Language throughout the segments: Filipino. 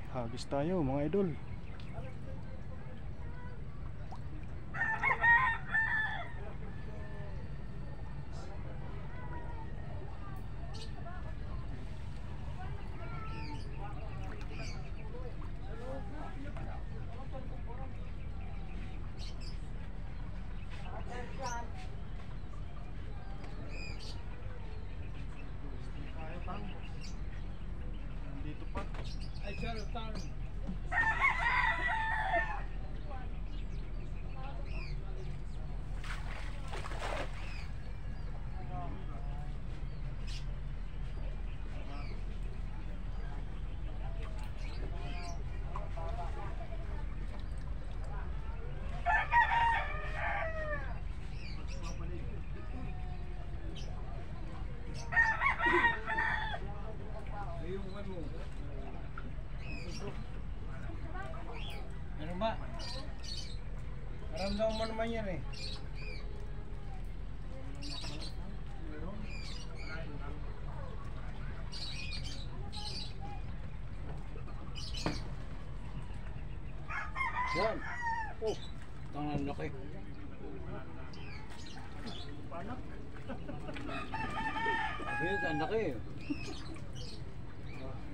Hagis tayo mga idol. Dito pa. Ay, Charlottetown. Ano ba? Naramdaman mo naman yan eh. Yan. Oh, tangan laki. Panak. Sabi yun, ang laki eh.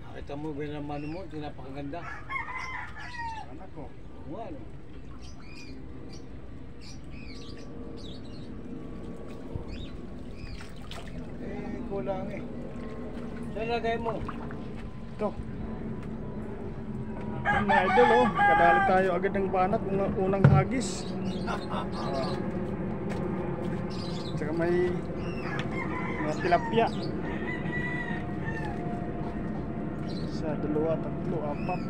Nakita mo ba naman mo, ito napakaganda. Panak ko. Oo, ano? Eh, kulang eh. Saan lagay mo? Ito. Yung mga idol, oh, kadali tayo agad ng banak ng unang hagis. Tsaka may mga tilapia. Isa, dalawa, tatlo, apat,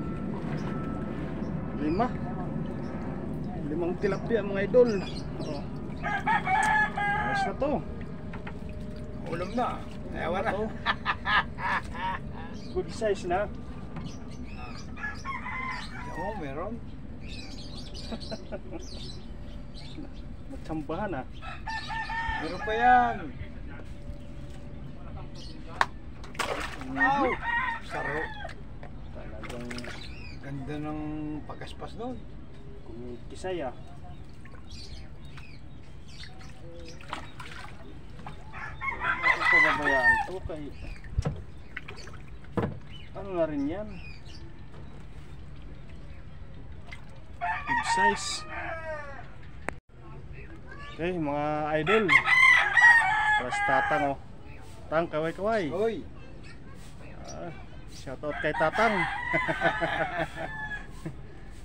lima. Limang tilapia mga idol. Oh. Ayos na to. Ulam na. Ayaw na. Ito. Good size na. Oo, meron. Nagsambahan ah. Meron pa yan. Ow! Saro. Talagang Ganda ng pagaspas doon. kumikisay ah. Ako pababayaan to kay ano na rin yan. Good size. Okay mga idol. Tapos tatang oh. Tang kaway-kaway. Hoy! Shoutout kay Tatang.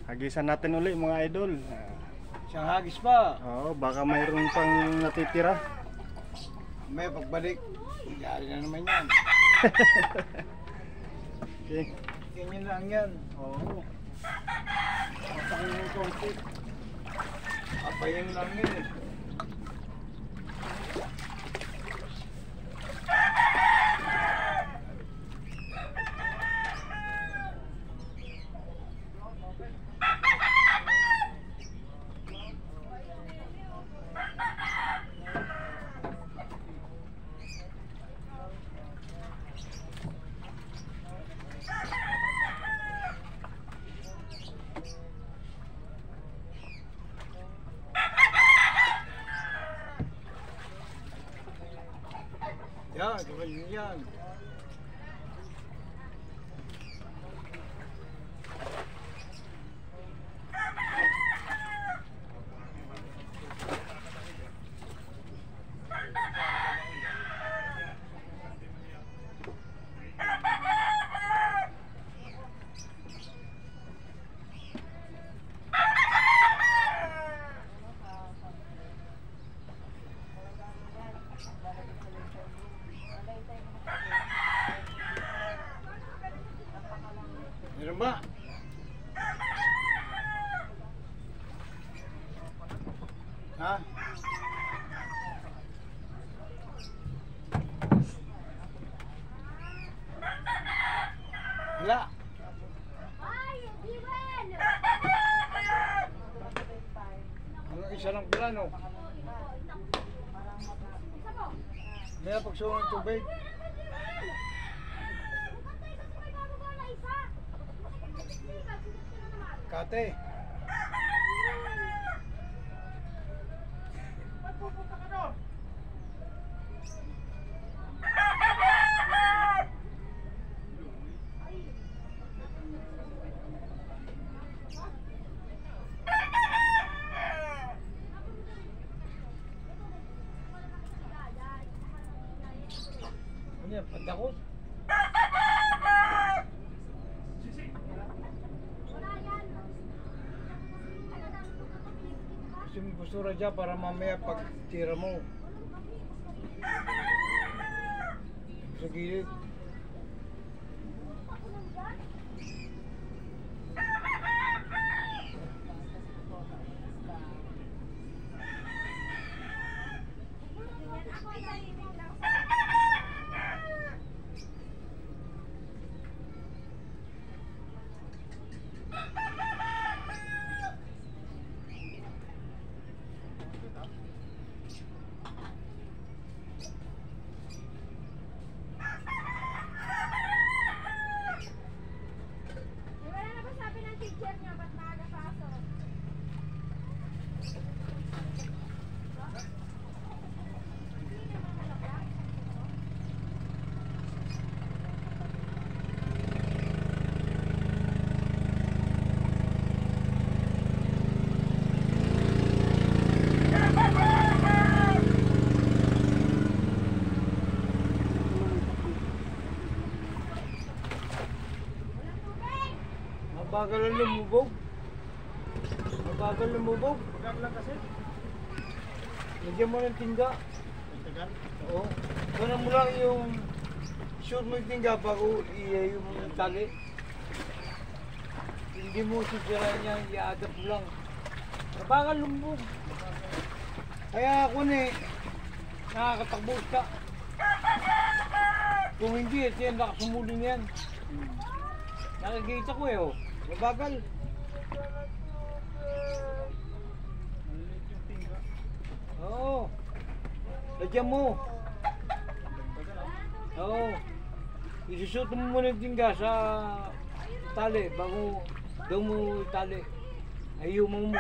Hagisan natin uli mga idol. Siyang hagis pa. Oo, baka mayroon pang natitira. May pagbalik. Yari na naman yan. Okay. Ganyan lang yan. Oo. Masakin yung konti. Apayin lang yun eh. Yan, ganyan yan. Meron ba? Ha? Wala. Hanggang isa lang pala, no? May napagsuong ng tubig. Ate. Ano yan? Pandakot? Gusto mo postura dyan para mamaya pag tira mo. Sa gilid. Wala na ba sabi ng teacher niya ba't maaga pasok? Mabagal ang lumubog. Mabagal lumubog. Pagkat lang kasi. Lagyan mo ng tingga. Tagal. Oo. Kunan mo lang yung shoot mo yung tingga bago yung tali. Hindi mo sisirain niya, i-adapt mo lang. Mabagal lumubog. Kaya ako nakakatakbo ka. Kung hindi, ito yan, nakasumuling yan. Nakikita ko oh. Mabagal. Maliit yung tingga. Oo. Lagyan mo. Oo. Isusot mo muna yung tingga sa tali bago daw mo tali. Ayumang mo.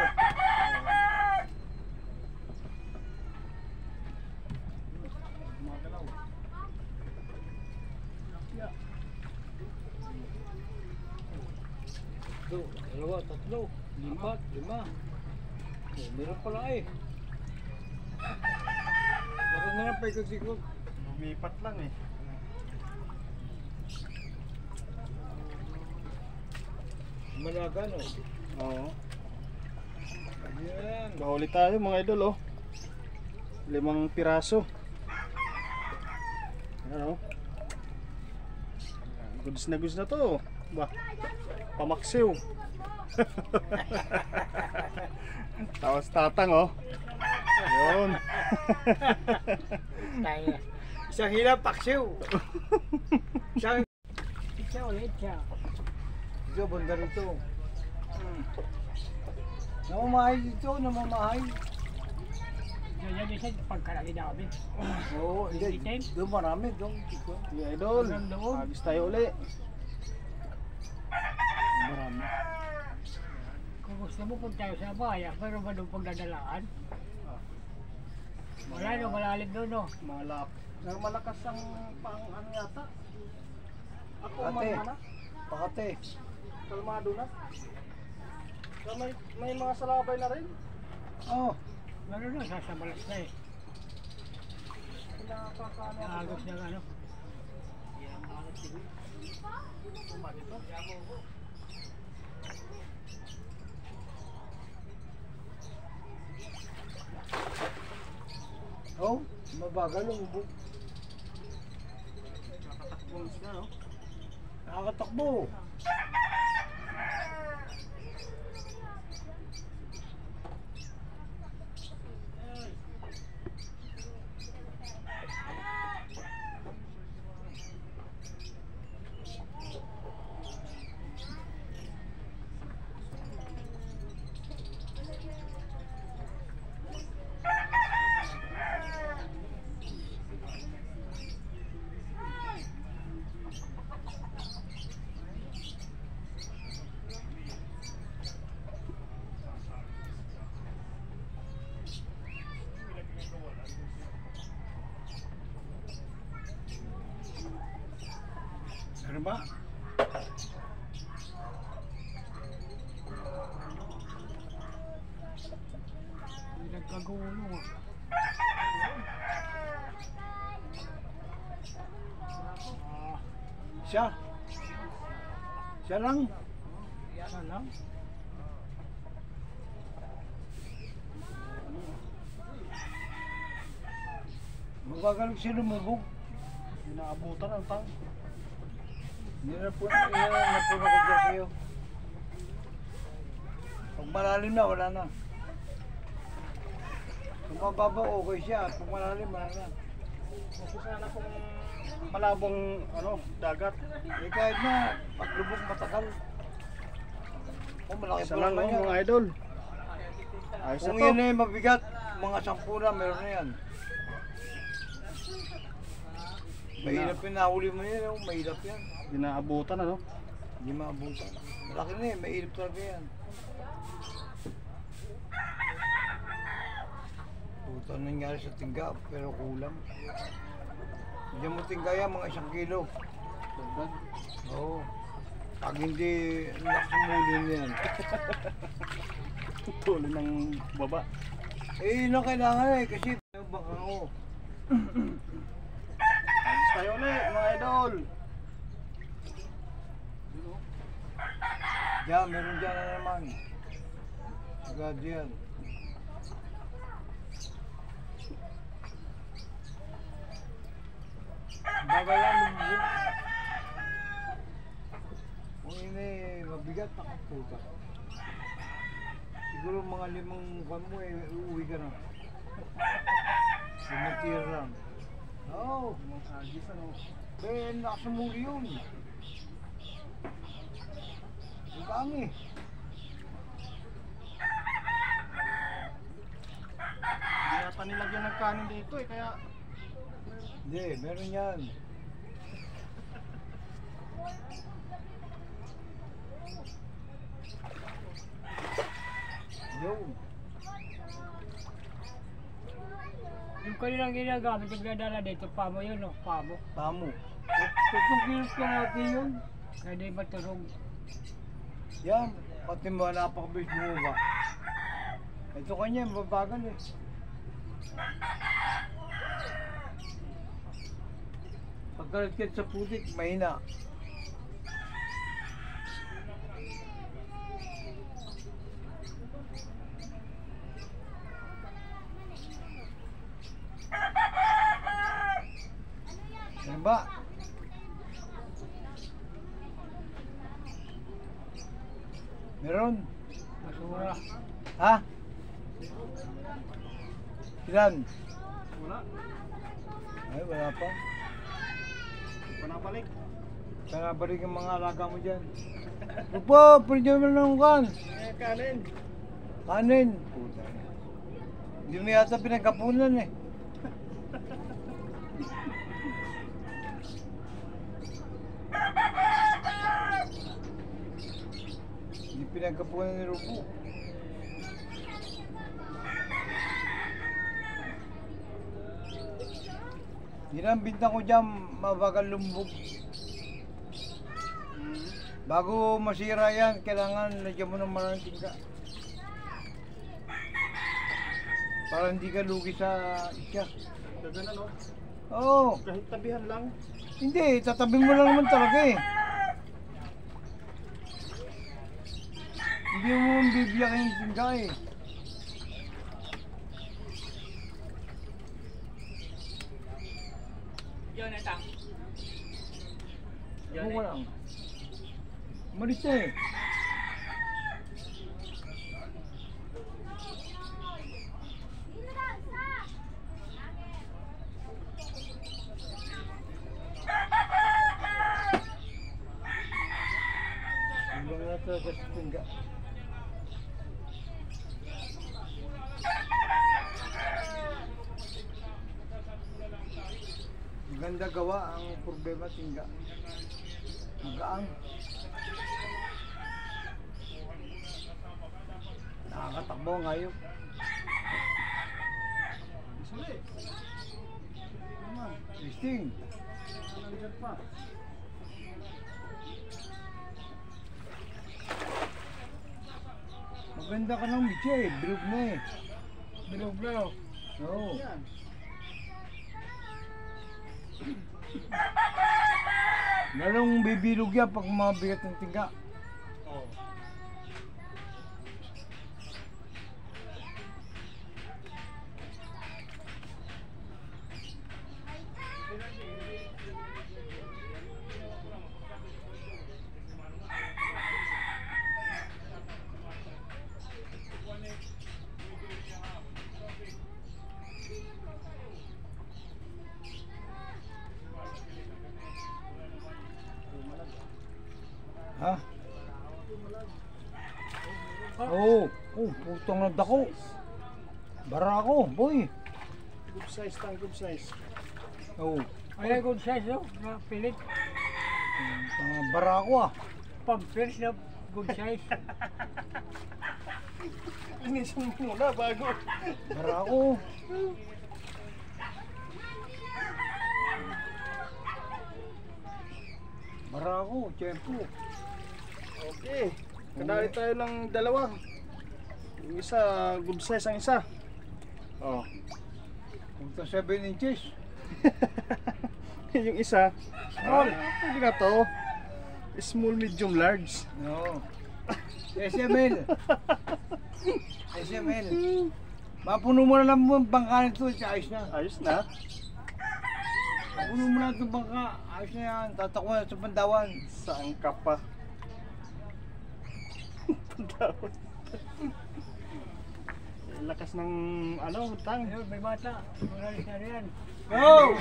Gumagalaw. Ito, dalawa, tatlo, apat, lima. Oh, meron pala eh. Baka na lang paikot-ikot. Lumipat lang eh. Malaga no. Oo. Ayan. Bahuli tayo mga idol oh. 5 piraso. Ano? Goods na to. Ba. Pamaksiw. Tawas tatang oh. Yun. Tayo. Isang hila, paksiw. Isang Siya ulit siya. ito, banda rito. Namamahay dito, namamahay. Yan isa pagkalaki na kami. Oo, hindi. Itim? Doon marami, doon. Mga idol. Hanggang doon. Agis tayo uli. Marami. Kung gusto mo punta tayo sa bayan, pero ba doon pagdadalaan? Wala no, malalim doon no. Malap. Malakas ang pang ano yata. Ako Ate. umalma na. Pakate. Kalmado na. So, may mga salabay na rin. Oh, Meron na, sasabalas na eh. Pinapakano. Naagos ng ano. oh, mabagal ang ubok. Takbong isda no. Nakakatakbo. Ano ba? Hindi nagkagulo ah. Siya. Siya lang. Yan lang. Magagaling siya lumubog. Inaabutan ang tang. Nilapon ako dyan sa'yo. Pag malalim na, wala na. Kung mababa, okay siya. Pag malalim, wala na. Gusto sana kung malabong dagat. Eh kahit na, paglubog matagal. Kung malaki Isa pa lang naman yan. mga idol. Ayos Kung na to. yan ay mabigat, mga 10 na, meron na yan. Mahirap yung nahuli mo yan, oh. Mahirap yan. Inaabutan ano. Hindi maabutan. Malaki na eh, mahirap talaga yan. Puta nangyari sa tingga, pero kulang. Hindi mo tingga yan, mga 1 kilo. Oo. Pag hindi naksumuli na yan. Tuloy ng baba. Eh, yun ang kailangan eh, kasi baka ako. Ayos tayo ulit mga idol. Diyan, meron dyan na naman. Agad yan. Bagal yan, lumubog. Kung yun eh, mabigat na puta. Siguro mga 5 buwan mo eh, uuwi ka na. 5 tier lang. Oo. Mga agis ano. Eh, nakasumuli yun. Ang dami. Hindi yata nilagyan ng kanin dito eh. Kaya Hindi, meron yan. Yun. Yung kanilang ginagamit, yung nadala dito, pamo yun, no? Pamo. Tamo. 3 kilos ka natin yun. Kaya di maturog. Yan. Pati mo, napakabilis mo ba? Ito kanya, mabagal eh. Pagkalit sa putik, mahina. Ano ba? Meron? Basura. Ha? Ilan? wala. Ay, wala pa. Panabalik. Sana balik ang mga alaga mo dyan. Upo, pwede mo lang kan. Eh kanin. Kanin. Puta. Hindi mo yata pinagkapunan eh. Hindi pinagkapunan ni Rupo. Yun ang bintang ko dyan, mabagal lumbog. Bago masira yan, kailangan lagyan mo ng maraming tingga. Para hindi ka lugi sa isya. Dagan ano. Oo. Kahit tabihan lang. Hindi, tatabi mo lang naman talaga eh. Hindi mo bibiyakin yung tingga eh. Yun, etang. Ako ko lang. Malis na eh. Hindi na talaga sa tingga. Maganda gawa ang problema tingga. Magaang. Nakakatakbo ang hayop. Isuli. Naman. Listing. Nandyan pa. Maganda ka ng mitya eh. Bilog na eh. Bilog na oh. Oo. Lalong bibilog yan pag mabigat ng tingga. Oo. Ha? Oo. Oh, putong nagdako. Bara ako, boy. Good size tang, good size. Oo. Ay, good size oh. Na pilit. Bara ako ah. Pag-fish na good size. Linisan mo muna bago. Bara ako. Bara ako, tiyempo. Okay. Kadali tayo ng dalawa. Yung isa, good size ang isa. Oh. Punta 7 inches. Yung isa, small. Pwede na to. Small, medium, large. No. SML. SML. Mapuno mo na lang mo ang bangka nito, ayos na. Ayos na. Mapuno mo na itong bangka, ayos na yan. Tatakbo na sa Pandawan. Saan ka pa? Pandawan. Lakas ng ano, tang. Ayun, may bata. Malalis na riyan. Go!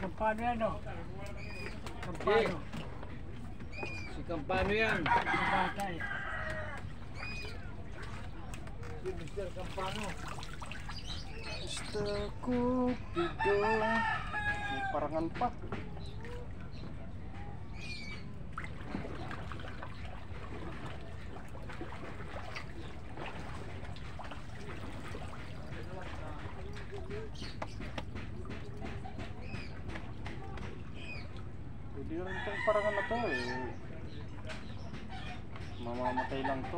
Kampano yan oh. Kampano. Si Campano yan. May bata eh. Si Mr. Campano. Gusto ko bigong may parangan pa. Pwede rin itong parangan na to eh. Mamamatay lang to.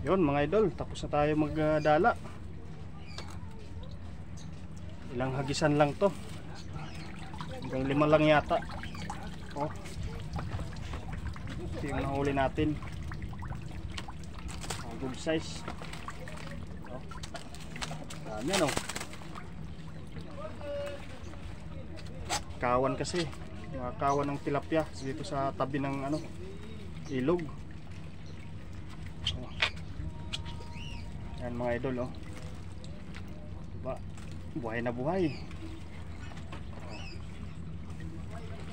Yun mga idol, tapos na tayo magdala. Ilang hagisan lang to. Hanggang 5 lang yata. Oh. Ito yung nahuli natin. Oh, good size. Oh. Dami ano. Kawan kasi. Mga kawan ng tilapia dito sa tabi ng ano, ilog. Yan mga idol oh. Diba? Buhay na buhay.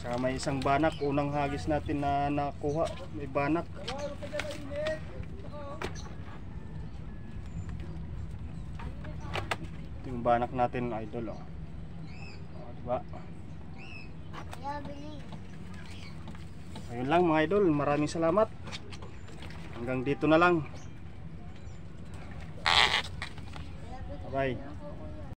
Saka may isang banak. Unang hagis natin na nakuha. May banak. Ito yung banak natin idol oh. Diba? Ayun lang mga idol. Maraming salamat. Hanggang dito na lang. Bye.